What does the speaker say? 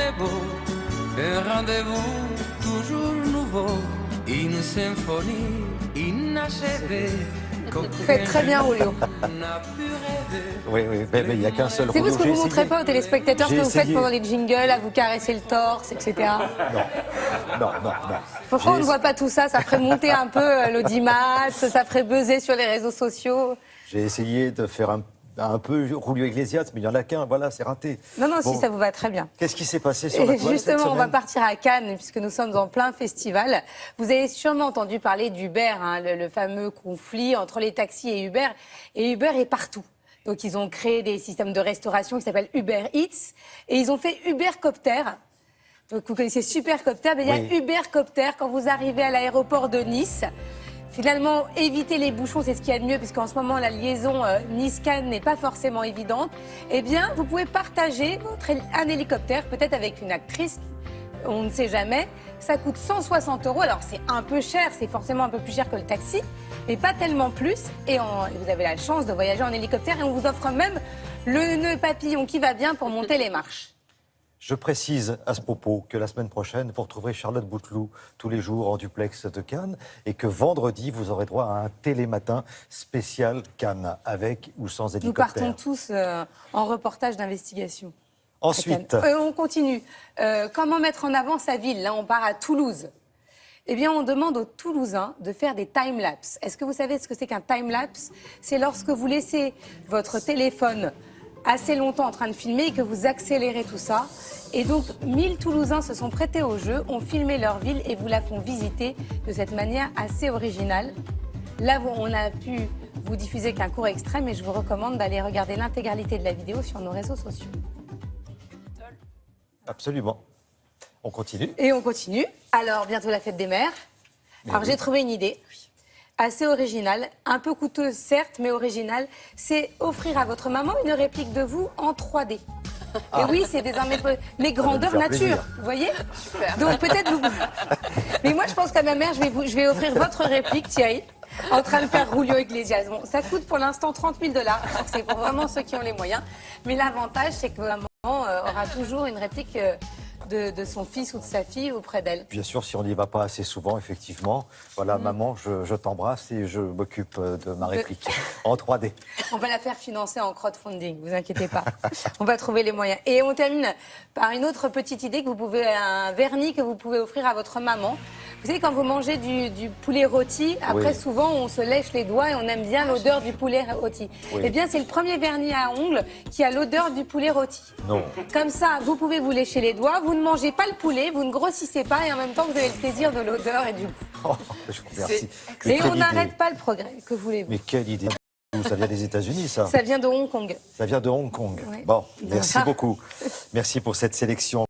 est beau, un rendez-vous toujours nouveau, une symphonie inachevée. Vous faites très bien, Julio. Oui, mais il n'y a qu'un seul C'est vous Julio. ce que vous ne montrez pas aux téléspectateurs, ce que vous faites pendant les jingles, à vous caresser le torse, etc. Non. Pourquoi on ne voit pas tout ça? Ça ferait monter un peu l'audimat, ça ferait buzzer sur les réseaux sociaux. J'ai essayé de faire un peu Julio Iglesias, mais il n'y en a qu'un, voilà, c'est raté. Non, Bon, si ça vous va très bien. Qu'est-ce qui s'est passé sur la toile cette Justement, on va semaine? partir à Cannes, puisque nous sommes en plein festival. Vous avez sûrement entendu parler d'Uber, hein, le fameux conflit entre les taxis et Uber. Et Uber est partout. Donc, ils ont créé des systèmes de restauration qui s'appellent Uber Eats. Et ils ont fait Ubercopter. Donc, vous connaissez Supercopter, mais il y a Ubercopter quand vous arrivez à l'aéroport de Nice. Finalement, éviter les bouchons, c'est ce qu'il y a de mieux, puisqu'en ce moment, la liaison Nice-Cannes n'est pas forcément évidente. Eh bien, vous pouvez partager un hélicoptère, peut-être avec une actrice, on ne sait jamais. Ça coûte 160 €. Alors, c'est un peu cher, c'est forcément un peu plus cher que le taxi, mais pas tellement plus. Et vous avez la chance de voyager en hélicoptère et on vous offre même le nœud papillon qui va bien pour monter les marches. Je précise à ce propos que la semaine prochaine, vous retrouverez Charlotte Bouteloup tous les jours en duplex de Cannes et que vendredi, vous aurez droit à un télématin spécial Cannes, avec ou sans hélicoptère. Nous partons tous en reportage d'investigation. Ensuite, on continue. Comment mettre en avant sa ville? Là, on part à Toulouse. Eh bien, on demande aux Toulousains de faire des time-lapse. Est-ce que vous savez ce que c'est qu'un time-lapse? C'est lorsque vous laissez votre téléphone assez longtemps en train de filmer et que vous accélérez tout ça. Et donc, 1000 Toulousains se sont prêtés au jeu, ont filmé leur ville et vous la font visiter de cette manière assez originale. Là, on a pu vous diffuser qu'un court extrait, mais je vous recommande d'aller regarder l'intégralité de la vidéo sur nos réseaux sociaux. absolument. On continue. Et on continue. Alors, bientôt la fête des mères. Alors, j'ai trouvé une idée assez originale, un peu coûteuse certes, mais originale. C'est offrir à votre maman une réplique de vous en 3D. Et oui, c'est désormais mais grandeur faire nature, plaisir. vous voyez? Donc peut-être vous... Mais moi, je pense qu'à ma mère, je vais offrir votre réplique, Thierry, en train de faire Julio Iglesias. Bon, ça coûte pour l'instant 30 000 $. C'est pour vraiment ceux qui ont les moyens. Mais l'avantage, c'est que maman aura toujours une réplique de son fils ou de sa fille auprès d'elle. Bien sûr, si on n'y va pas assez souvent, effectivement. Voilà, maman, je t'embrasse et je m'occupe de ma réplique en 3D. On va la faire financer en crowdfunding, vous inquiétez pas. On va trouver les moyens. Et on termine par une autre petite idée que vous pouvez, un vernis que vous pouvez offrir à votre maman. Vous savez, quand vous mangez du poulet rôti, après souvent on se lèche les doigts et on aime bien l'odeur du poulet rôti. Oui. Eh bien, c'est le premier vernis à ongles qui a l'odeur du poulet rôti. Non. Comme ça, vous pouvez vous lécher les doigts, vous ne mangez pas le poulet, vous ne grossissez pas et en même temps vous avez le plaisir de l'odeur et du goût. Oh, je vous remercie. Mais Et quelle on idée. n'arrête pas le progrès, que voulez-vous? Mais quelle idée. Ça vient des États-Unis, ça. Ça vient de Hong Kong. Ça vient de Hong Kong. Ouais. Bon, merci Voilà. beaucoup. Merci pour cette sélection.